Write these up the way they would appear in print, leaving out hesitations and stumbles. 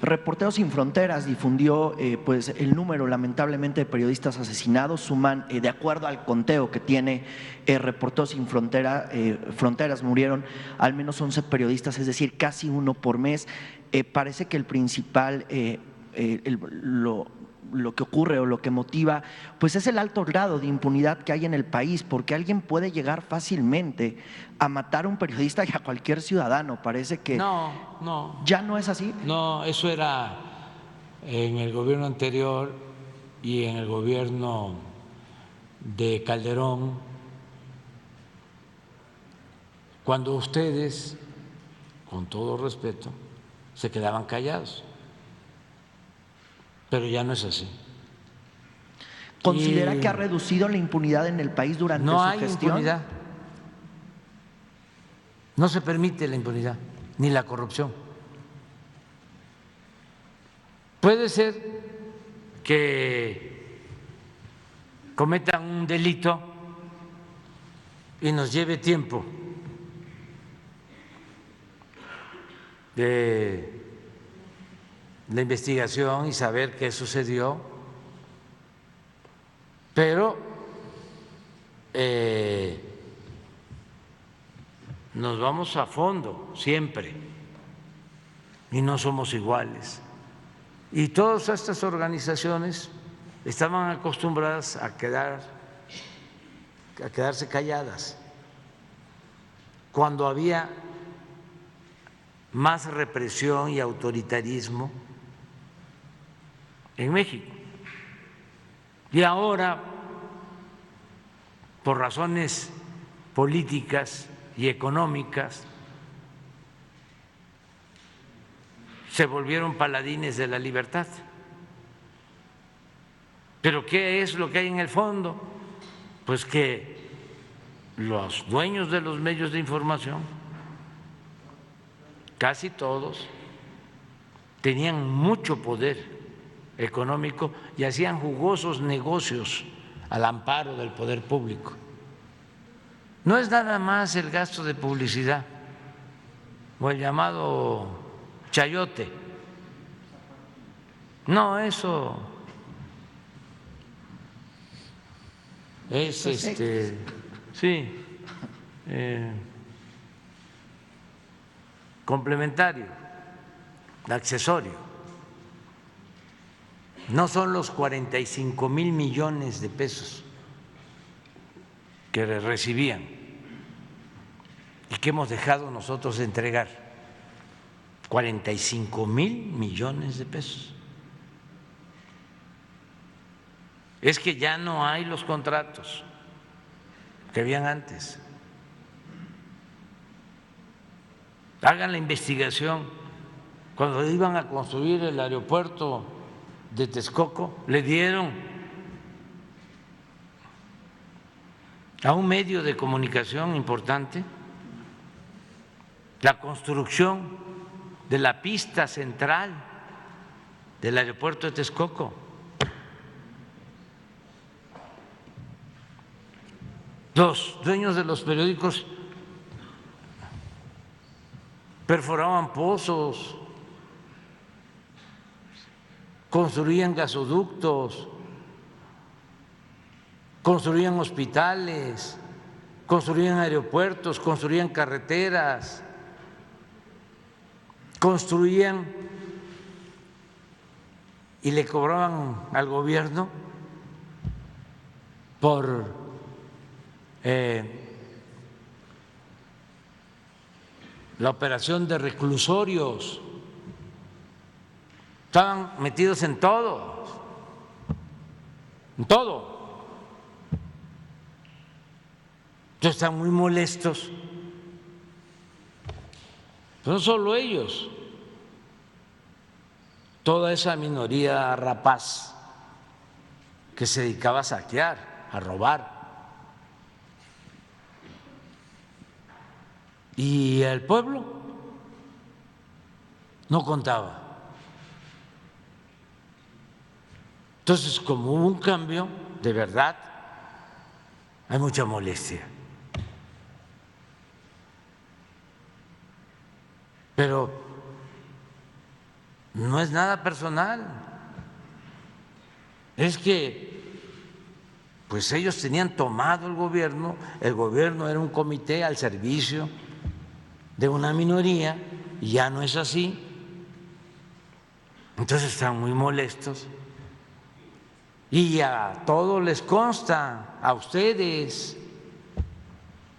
Reporteros Sin Fronteras difundió pues el número lamentablemente de periodistas asesinados. Suman, de acuerdo al conteo que tiene Reporteros Sin Fronteras, murieron al menos 11 periodistas, es decir, casi uno por mes. Parece que el principal, lo que ocurre o lo que motiva, pues es el alto grado de impunidad que hay en el país, porque alguien puede llegar fácilmente a matar a un periodista y a cualquier ciudadano. Parece que ya no es así. No, eso era en el gobierno anterior y en el gobierno de Calderón, cuando ustedes, con todo respeto, se quedaban callados. Pero ya no es así. ¿Considera que ha reducido la impunidad en el país durante su gestión? No hay impunidad. No se permite la impunidad ni la corrupción. Puede ser que cometan un delito y nos lleve tiempo de la investigación y saber qué sucedió, pero nos vamos a fondo siempre y no somos iguales. Y todas estas organizaciones estaban acostumbradas a quedarse calladas cuando había más represión y autoritarismo en México. Y ahora, por razones políticas y económicas, se volvieron paladines de la libertad. ¿Pero qué es lo que hay en el fondo? Pues que los dueños de los medios de información, casi todos, tenían mucho poder económico y hacían jugosos negocios al amparo del poder público. No es nada más el gasto de publicidad o el llamado chayote. No, eso es sí, complementario, accesorio. No son los 45,000 millones de pesos que recibían y que hemos dejado nosotros de entregar. 45,000 millones de pesos. Es que ya no hay los contratos que habían antes. Hagan la investigación. Cuando iban a construir el aeropuerto de Texcoco, le dieron a un medio de comunicación importante la construcción de la pista central del aeropuerto de Texcoco. Los dueños de los periódicos perforaban pozos, construían gasoductos, construían hospitales, construían aeropuertos, construían carreteras, construían y le cobraban al gobierno por la operación de reclusorios. Estaban metidos en todo, en todo. Entonces están muy molestos. Pero no solo ellos, toda esa minoría rapaz que se dedicaba a saquear, a robar. Y el pueblo no contaba. Entonces, como hubo un cambio, de verdad, hay mucha molestia. Pero no es nada personal, es que pues ellos tenían tomado el gobierno era un comité al servicio de una minoría y ya no es así. Entonces están muy molestos y a todos les consta, a ustedes,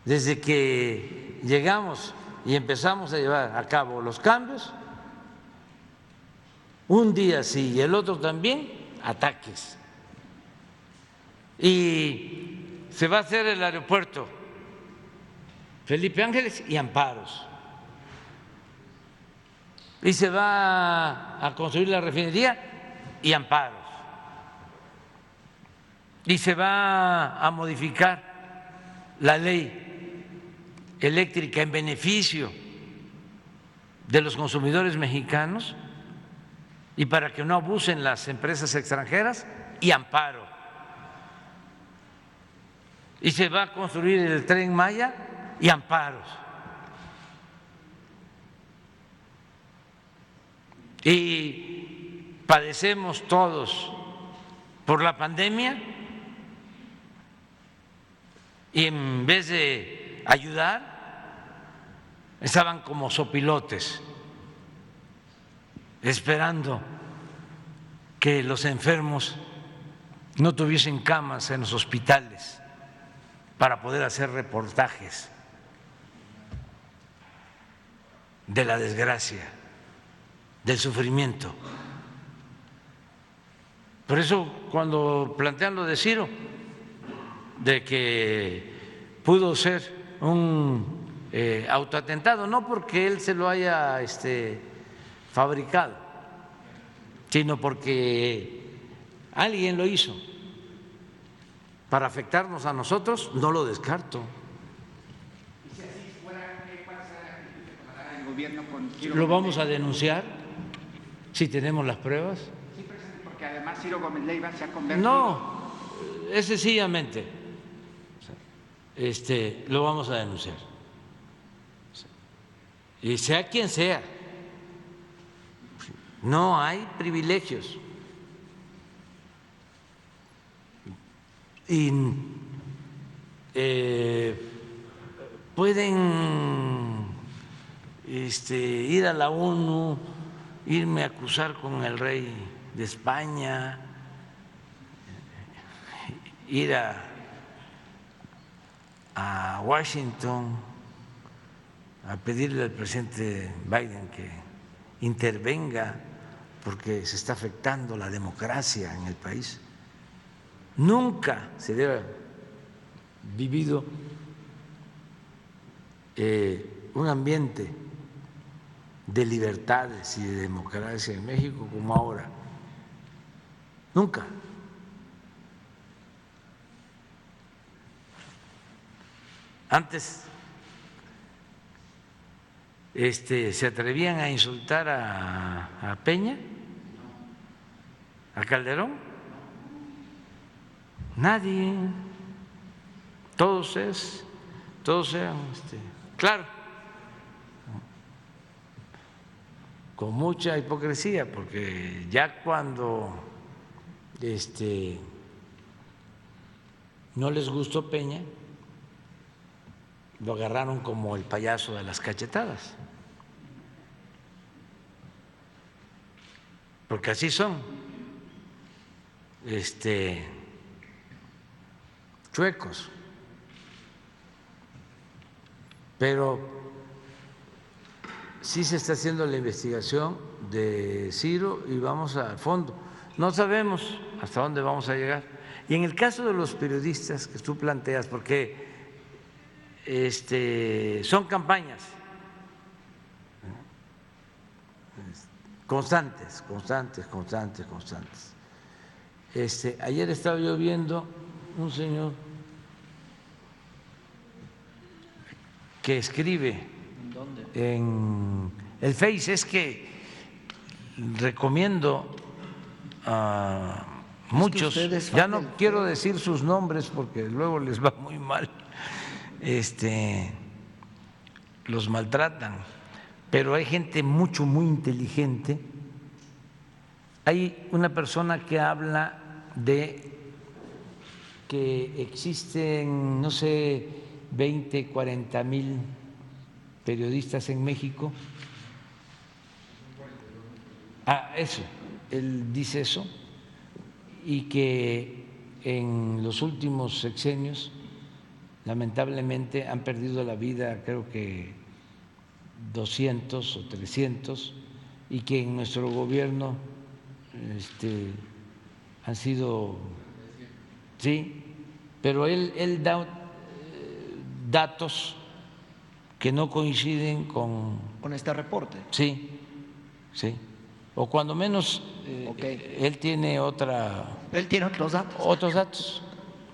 desde que llegamos y empezamos a llevar a cabo los cambios, un día sí y el otro también, ataques. Y se va a hacer el aeropuerto Felipe Ángeles y amparos. Y se va a construir la refinería y amparos. Y se va a modificar la ley eléctrica en beneficio de los consumidores mexicanos y para que no abusen las empresas extranjeras y amparo. Y se va a construir el Tren Maya y amparos. Y padecemos todos por la pandemia y en vez de ayudar estaban como sopilotes esperando que los enfermos no tuviesen camas en los hospitales para poder hacer reportajes de la desgracia, del sufrimiento. Por eso cuando plantean lo de Ciro, de que pudo ser un autoatentado, no porque él se lo haya fabricado, sino porque alguien lo hizo para afectarnos a nosotros, no lo descarto. ¿Y si así fuera, cuál será la actitud que tomará el gobierno con Ciro Lo Gómez vamos a Leiva? denunciar si tenemos las pruebas. Sí, presidente, porque además Ciro Gómez Leiva se ha convertido… No, es sencillamente lo vamos a denunciar. Y sea quien sea, no hay privilegios. Y pueden ir a la ONU, irme a acusar con el rey de España, ir a Washington a pedirle al presidente Biden que intervenga porque se está afectando la democracia en el país. Nunca se había vivido un ambiente de libertades y de democracia en México como ahora. Nunca. Antes se atrevían a insultar a Peña, a Calderón. Nadie, todos eran, claro, con mucha hipocresía, porque ya cuando no les gustó Peña, lo agarraron como el payaso de las cachetadas, porque así son, chuecos. Pero sí se está haciendo la investigación de Ciro y vamos al fondo. No sabemos hasta dónde vamos a llegar. Y en el caso de los periodistas que tú planteas, porque son campañas constantes. Ayer estaba yo viendo un señor que escribe en el Face, es que recomiendo a muchos, ya no quiero decir sus nombres porque luego les va muy mal, los maltratan, pero hay gente muy inteligente hay una persona que habla de que existen, no sé, 20, 40,000 periodistas en México. Eso, él dice eso, y que en los últimos sexenios lamentablemente han perdido la vida, creo que 200 o 300, y que en nuestro gobierno han sido, sí, pero él da datos que no coinciden con este reporte. Sí, sí. O cuando menos él tiene Él tiene otros datos. Otros datos,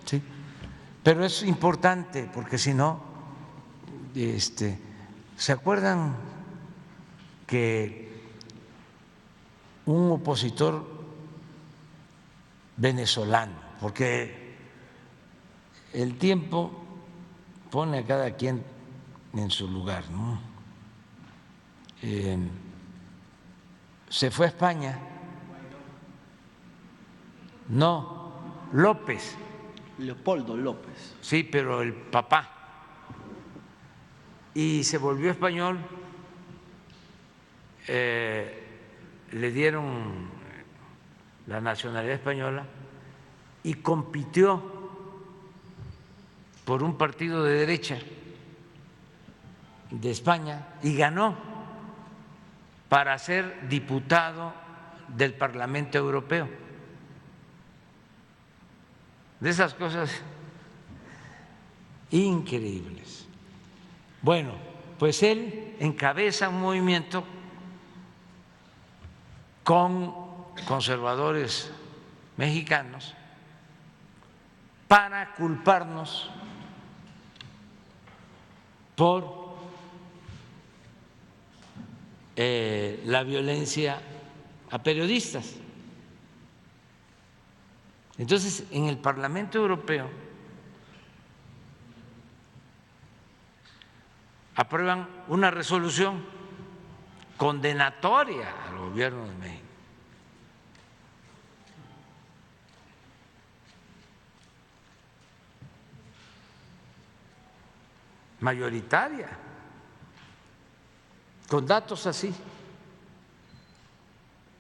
sí. Pero es importante porque si no, ¿se acuerdan que un opositor venezolano, porque el tiempo pone a cada quien en su lugar, ¿no? Se fue a España. No, López. Leopoldo López. Sí, pero el papá. Y se volvió español, le dieron la nacionalidad española y compitió por un partido de derecha de España y ganó para ser diputado del Parlamento Europeo. De esas cosas increíbles. Bueno, pues él encabeza un movimiento con conservadores mexicanos para culparnos por la violencia a periodistas. Entonces, en el Parlamento Europeo aprueban una resolución condenatoria al gobierno de México. Mayoritaria, con datos así,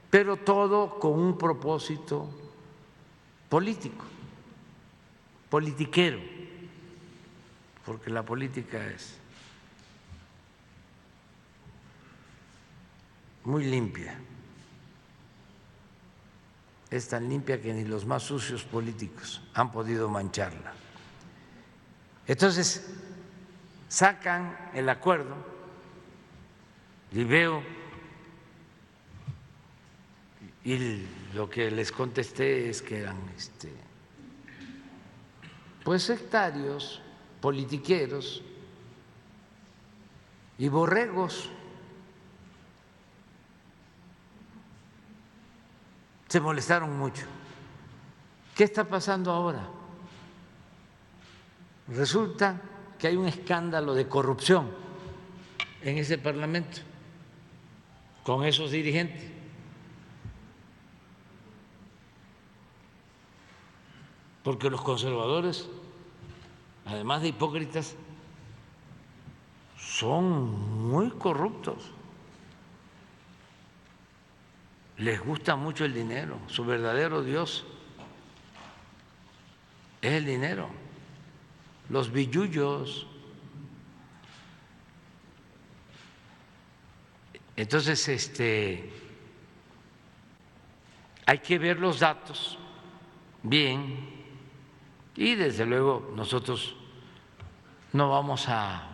pero todo con un propósito político, politiquero, porque la política es muy limpia, es tan limpia que ni los más sucios políticos han podido mancharla. Entonces, sacan el acuerdo y veo, y lo que les contesté es que eran pues sectarios, politiqueros y borregos. Se molestaron mucho. ¿Qué está pasando ahora? Resulta que hay un escándalo de corrupción en ese Parlamento con esos dirigentes. Porque los conservadores, además de hipócritas, son muy corruptos. Les gusta mucho el dinero, su verdadero Dios es el dinero, los billullos. Entonces, hay que ver los datos bien y desde luego nosotros no vamos a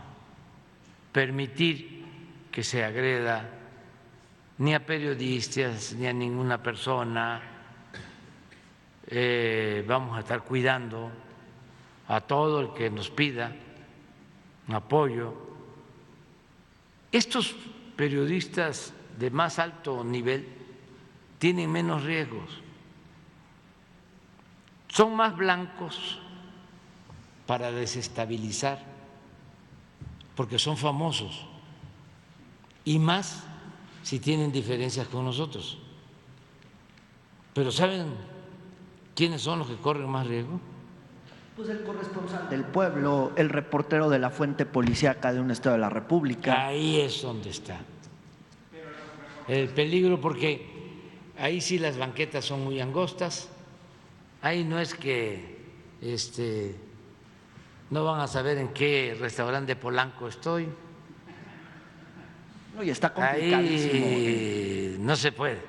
permitir que se agreda ni a periodistas ni a ninguna persona. Vamos a estar cuidando a todo el que nos pida apoyo. Estos periodistas de más alto nivel tienen menos riesgos, son más blancos para desestabilizar, porque son famosos, y más si tienen diferencias con nosotros. Pero ¿saben quiénes son los que corren más riesgo? Pues el corresponsal del pueblo, el reportero de la fuente policíaca de un estado de la República. Ahí es donde está el peligro, porque ahí sí las banquetas son muy angostas, ahí no es que no van a saber en qué restaurante de Polanco estoy. No, y está complicadísimo. Ahí no se puede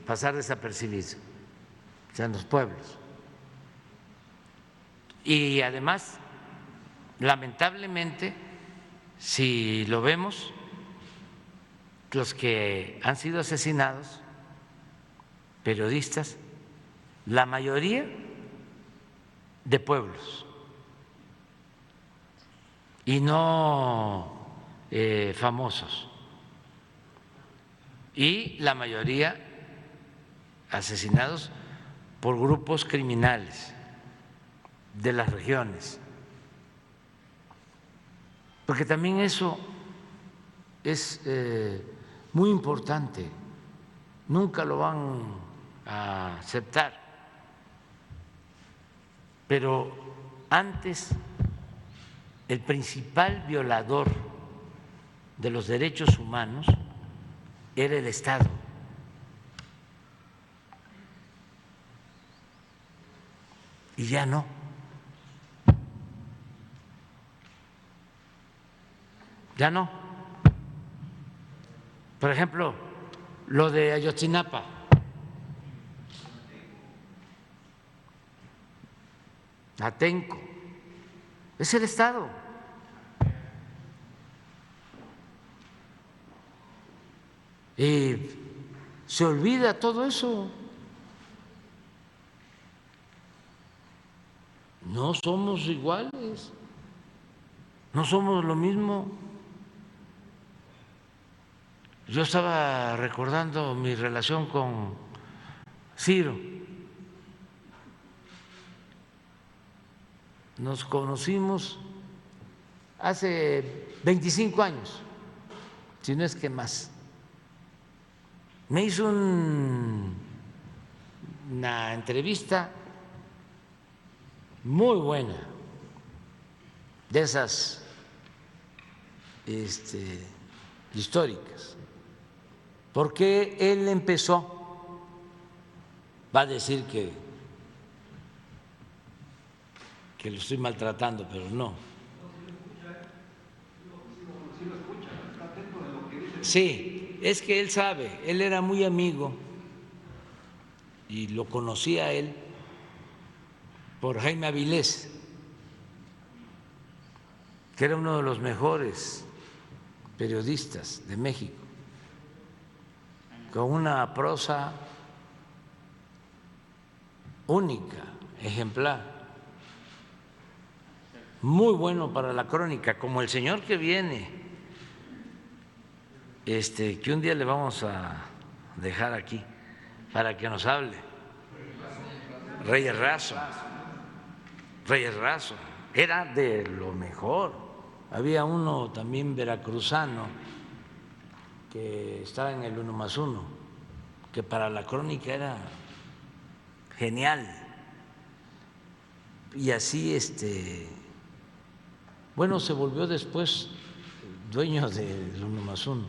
pasar desapercibido, o sea, en los pueblos. Y además, lamentablemente, si lo vemos, los que han sido asesinados, periodistas, la mayoría de pueblos y no famosos, y la mayoría asesinados por grupos criminales de las regiones, porque también eso es muy importante, nunca lo van a aceptar, pero antes el principal violador de los derechos humanos era el Estado. Y ya no. Ya no. Por ejemplo, lo de Ayotzinapa. Atenco. Es el Estado. Y se olvida todo eso. No somos iguales, no somos lo mismo. Yo estaba recordando mi relación con Ciro. Nos conocimos hace 25 años, si no es que más. Me hizo una entrevista muy buena, de esas históricas, porque él empezó, va a decir que lo estoy maltratando, pero no. Sí, es que él sabe, él era muy amigo y lo conocía a él por Jaime Avilés, que era uno de los mejores periodistas de México, con una prosa única, ejemplar, muy bueno para la crónica, como el señor que viene, que un día le vamos a dejar aquí para que nos hable, Reyes Razo. Reyes Razo, era de lo mejor. Había uno también veracruzano que estaba en el 1+1, que para la crónica era genial. Y así, bueno, se volvió después dueño del 1+1,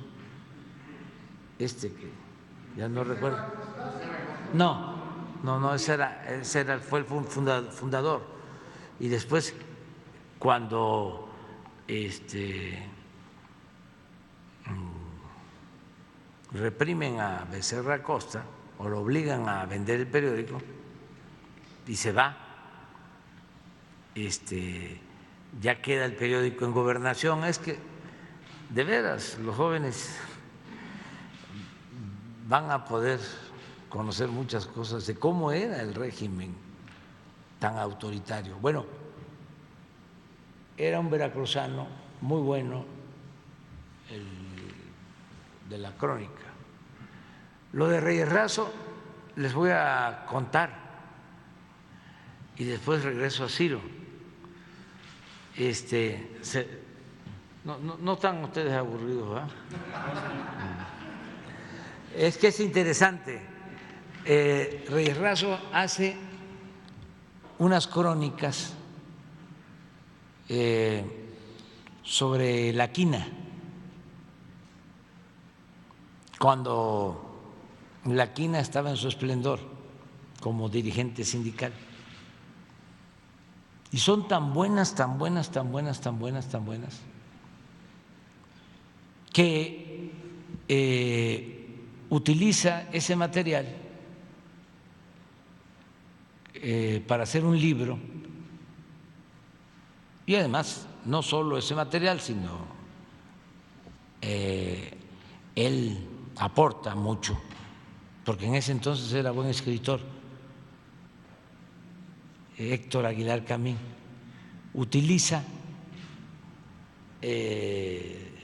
que ya no recuerdo. No, fue el fundador. Y después, cuando reprimen a Becerra Acosta o lo obligan a vender el periódico y se va, ya queda el periódico en Gobernación. Es que, de veras, los jóvenes van a poder conocer muchas cosas de cómo era el régimen tan autoritario. Bueno, era un veracruzano muy bueno, el de la crónica. Lo de Reyes Razo les voy a contar y después regreso a Ciro. No están ustedes aburridos, ¿verdad? Es que es interesante. Reyes Razo hace unas crónicas sobre la quina, cuando la quina estaba en su esplendor como dirigente sindical. Y son tan buenas, que utiliza ese material para hacer un libro, y además no solo ese material, sino él aporta mucho, porque en ese entonces era buen escritor, Héctor Aguilar Camín, utiliza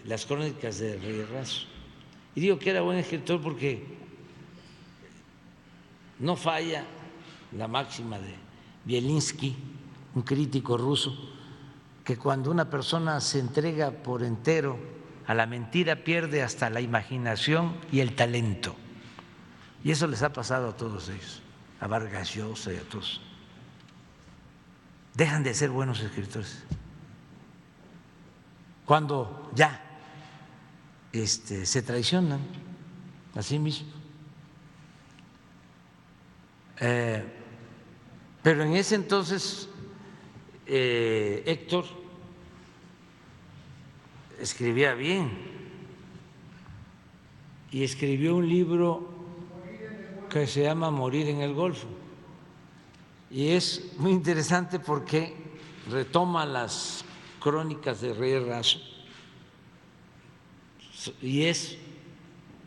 las crónicas de Reyes Razo. Y digo que era buen escritor porque no falla la máxima de Bielinski, un crítico ruso, que cuando una persona se entrega por entero a la mentira pierde hasta la imaginación y el talento. Y eso les ha pasado a todos ellos, a Vargas Llosa y a todos. Dejan de ser buenos escritores cuando ya se traicionan a sí mismos. Pero en ese entonces Héctor escribía bien y escribió un libro que se llama Morir en el Golfo, y es muy interesante porque retoma las crónicas de Reyes Razo y es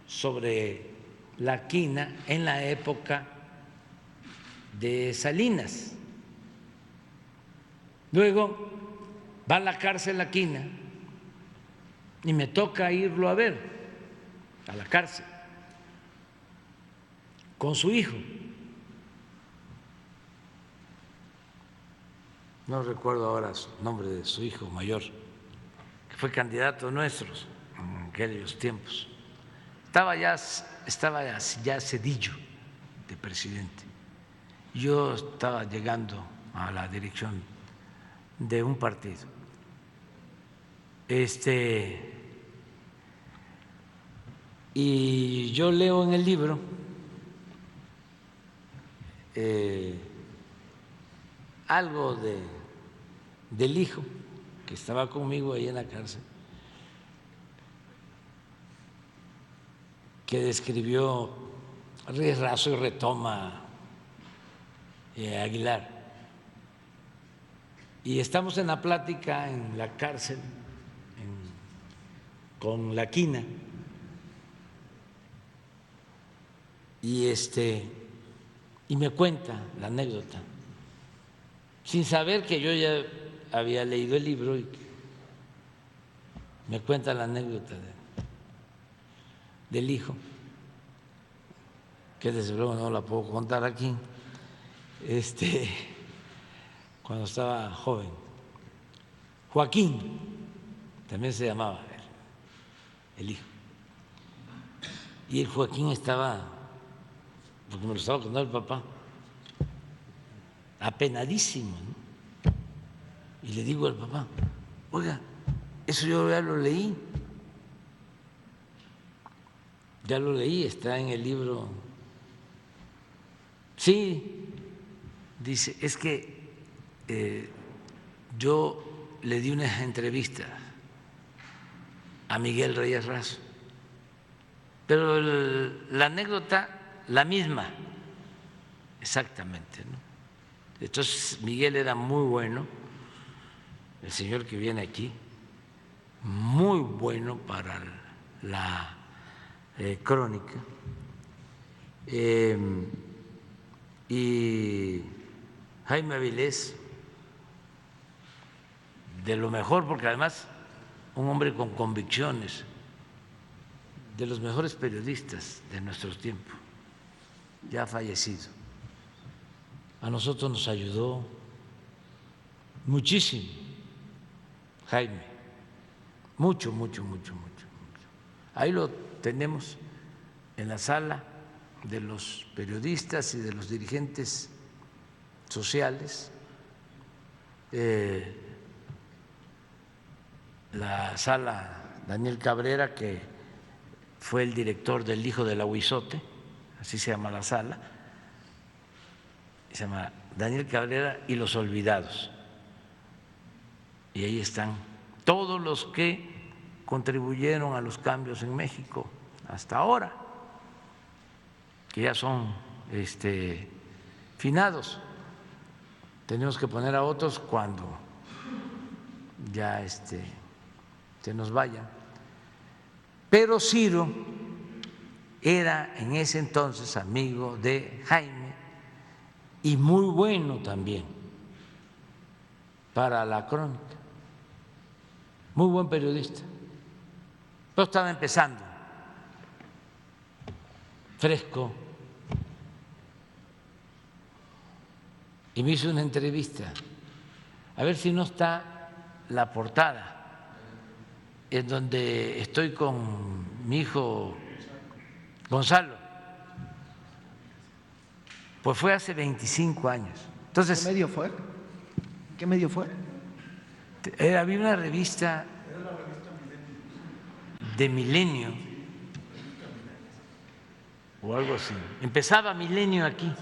sobre la quina en la época de Salinas. Luego va a la cárcel la quina y me toca irlo a ver a la cárcel con su hijo. No recuerdo ahora el nombre de su hijo mayor, que fue candidato nuestro en aquellos tiempos. Estaba ya Zedillo de presidente. Yo estaba llegando a la dirección de un partido. Y yo leo en el libro algo del hijo que estaba conmigo ahí en la cárcel, que describió Reyes Razo y retoma Aguilar. Y estamos en la plática en la cárcel con la quina y me cuenta la anécdota, sin saber que yo ya había leído el libro, y me cuenta la anécdota del hijo, que desde luego no la puedo contar aquí, cuando estaba joven. Joaquín también se llamaba el hijo. Y el Joaquín estaba, porque me lo estaba contando el papá, apenadísimo, ¿no? Y le digo al papá: oiga, eso yo ya lo leí, está en el libro. Sí, dice, es que yo le di unas entrevistas a Miguel Reyes Razo, pero la anécdota la misma, exactamente, ¿no? Entonces Miguel era muy bueno, el señor que viene aquí, muy bueno para la crónica, y Jaime Avilés, de lo mejor, porque además un hombre con convicciones, de los mejores periodistas de nuestros tiempos, ya ha fallecido. A nosotros nos ayudó muchísimo Jaime, mucho, mucho, mucho, mucho, mucho. Ahí lo tenemos en la sala de los periodistas y de los dirigentes sociales, la sala Daniel Cabrera, que fue el director del Hijo del Ahuizote, así se llama la sala, se llama Daniel Cabrera y los Olvidados. Y ahí están todos los que contribuyeron a los cambios en México hasta ahora, que ya son finados. Tenemos que poner a otros cuando ya se nos vayan. Pero Ciro era en ese entonces amigo de Jaime y muy bueno también para la crónica, muy buen periodista. Pero estaba empezando, fresco, y me hizo una entrevista. A ver si no está la portada, en donde estoy con mi hijo Gonzalo. Pues fue hace 25 años. Entonces, ¿Qué medio fue? ¿Qué medio fue? Había una revista de Milenio o algo así. Empezaba Milenio aquí.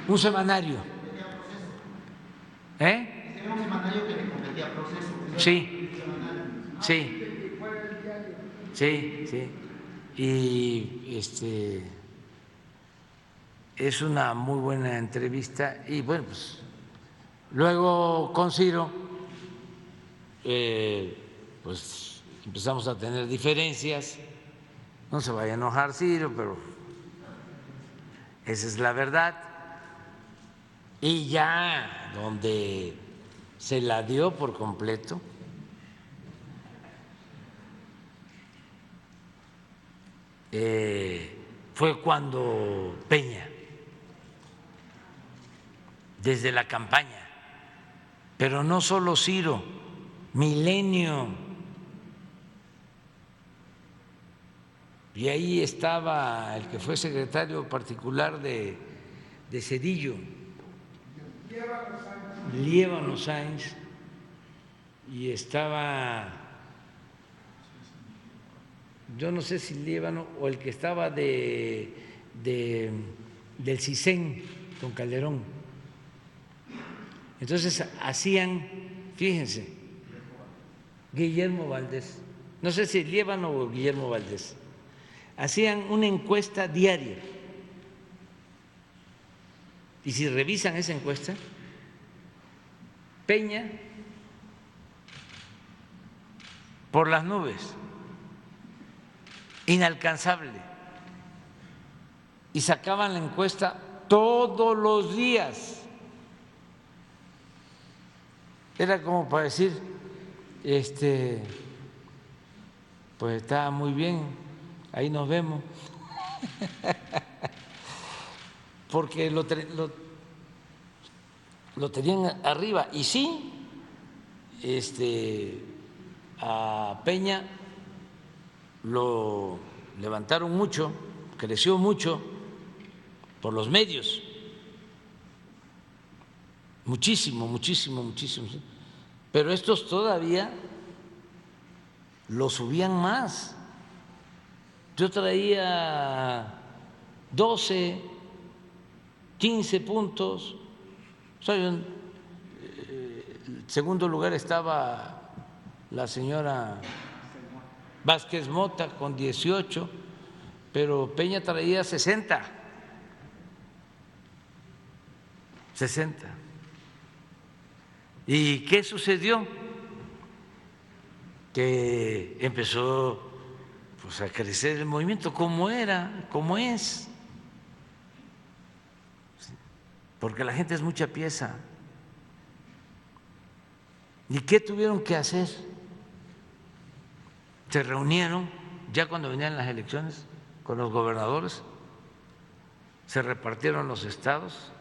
Un semanario. Era un semanario que le competía a Proceso. Sí, sí, sí, sí. Y es una muy buena entrevista. Y bueno, pues luego con Ciro, pues empezamos a tener diferencias. No se vaya a enojar Ciro, pero esa es la verdad. Y ya donde se la dio por completo fue cuando Peña, desde la campaña, pero no solo Ciro, Milenio, y ahí estaba el que fue secretario particular de Zedillo, Líbano Sáenz, y estaba, yo no sé si Líbano o el que estaba del CISEN con Calderón. Entonces hacían, fíjense, Guillermo Valdés, no sé si Líbano o Guillermo Valdés, hacían una encuesta diaria. Y si revisan esa encuesta, Peña por las nubes, inalcanzable. Y sacaban la encuesta todos los días. Era como para decir, pues está muy bien, ahí nos vemos. Porque lo tenían arriba. Y sí, a Peña lo levantaron mucho, creció mucho por los medios, muchísimo, muchísimo, muchísimo. Pero estos todavía lo subían más. Yo traía 12, 15 puntos. O sea, en segundo lugar estaba la señora Vázquez Mota con 18, pero Peña traía 60. ¿Y qué sucedió? Que empezó pues a crecer el movimiento como era, como es. Porque la gente es mucha pieza. ¿Y qué tuvieron que hacer? Se reunieron ya cuando venían las elecciones con los gobernadores, se repartieron los estados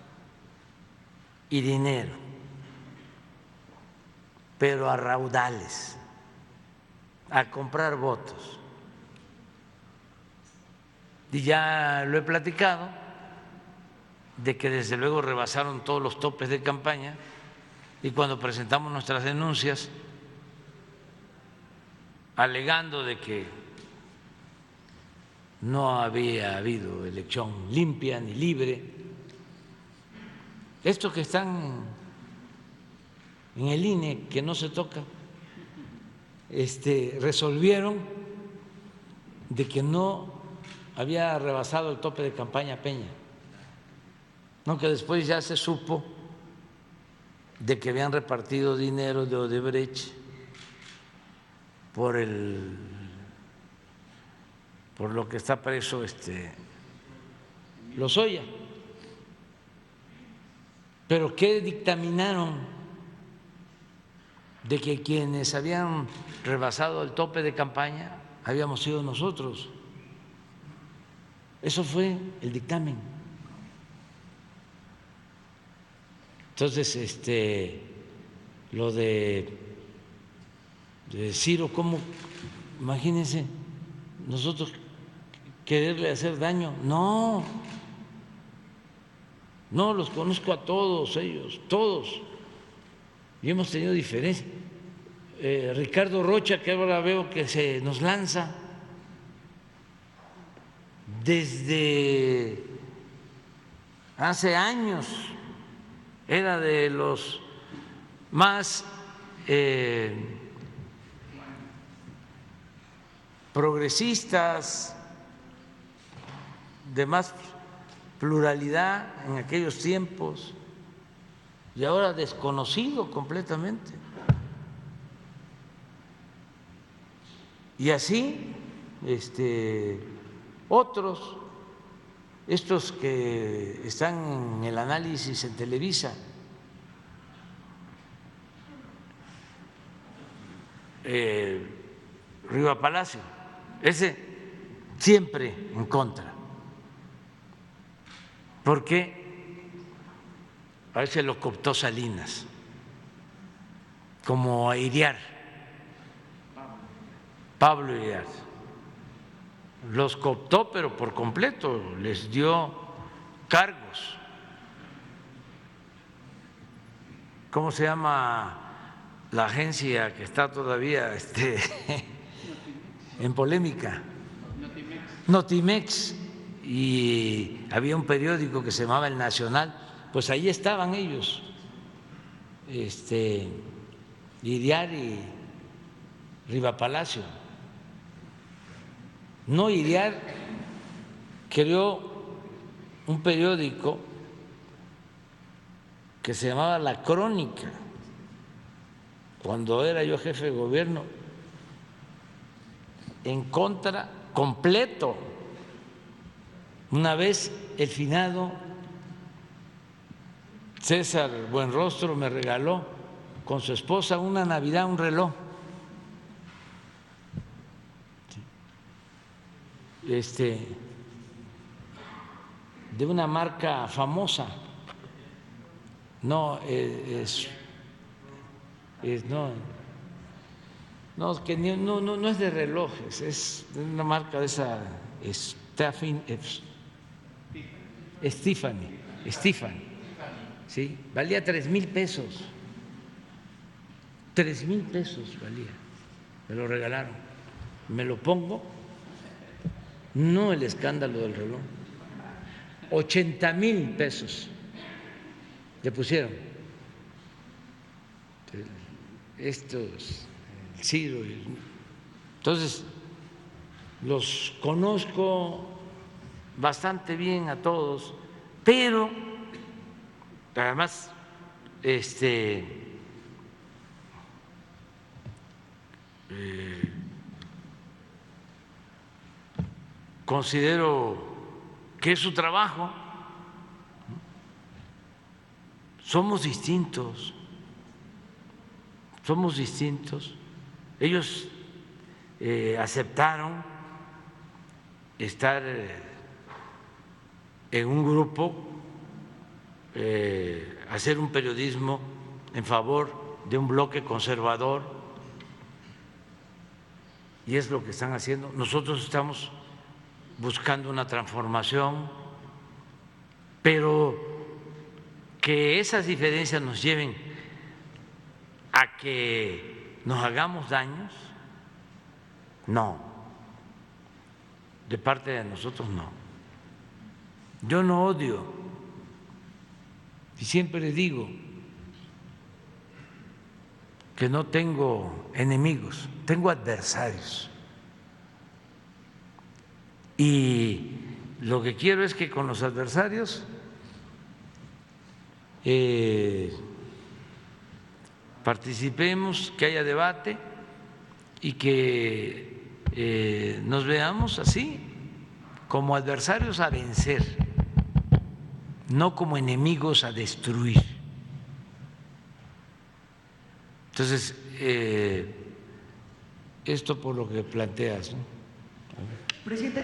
y dinero. pero a raudales, a comprar votos. Y ya lo he platicado, de que desde luego rebasaron todos los topes de campaña, y cuando presentamos nuestras denuncias alegando de que no había habido elección limpia ni libre, estos que están en el INE, que no se toca, resolvieron de que no había rebasado el tope de campaña Peña, aunque después ya se supo de que habían repartido dinero de Odebrecht por lo que está preso Lozoya. Pero ¿qué dictaminaron? De que quienes habían rebasado el tope de campaña habíamos sido nosotros. Eso fue el dictamen. Entonces, lo de Ciro, ¿cómo? Imagínense, nosotros quererle hacer daño. No, los conozco a todos ellos, todos. Y hemos tenido diferencias. Ricardo Rocha, que ahora veo que se nos lanza desde hace años, era de los más progresistas, de más pluralidad en aquellos tiempos, y ahora desconocido completamente. Y así, otros, estos que están en el análisis en Televisa, Riva Palacio, ese siempre en contra, porque a veces lo cooptó Salinas, como a Iriar, Pablo Iriar, los cooptó pero por completo, les dio cargos. ¿Cómo se llama la agencia que está todavía en polémica? Notimex. Y había un periódico que se llamaba El Nacional, pues ahí estaban ellos, Iriar y Riva Palacio. No, Iriar creó un periódico que se llamaba La Crónica, cuando era yo jefe de gobierno, en contra completo. Una vez el finado César Buenrostro me regaló con su esposa una Navidad un reloj. De una marca famosa. No, no es de relojes, es de una marca de esa Stephanie, ¿sí? Valía 3,000 pesos. 3,000 pesos valía. Me lo regalaron. Me lo pongo, no el escándalo del reloj. 80,000 pesos le pusieron. Estos, Ciro. Entonces, los conozco bastante bien a todos, pero además considero que es su trabajo. Somos distintos. Ellos aceptaron estar en un grupo, hacer un periodismo en favor de un bloque conservador, y es lo que están haciendo. Nosotros estamos buscando una transformación, pero que esas diferencias nos lleven a que nos hagamos daños, no, de parte de nosotros no. Yo no odio, y siempre le digo que no tengo enemigos, tengo adversarios. Y lo que quiero es que con los adversarios participemos, que haya debate y que nos veamos así, como adversarios a vencer, no como enemigos a destruir. Entonces, esto por lo que planteas, ¿no? Presidente,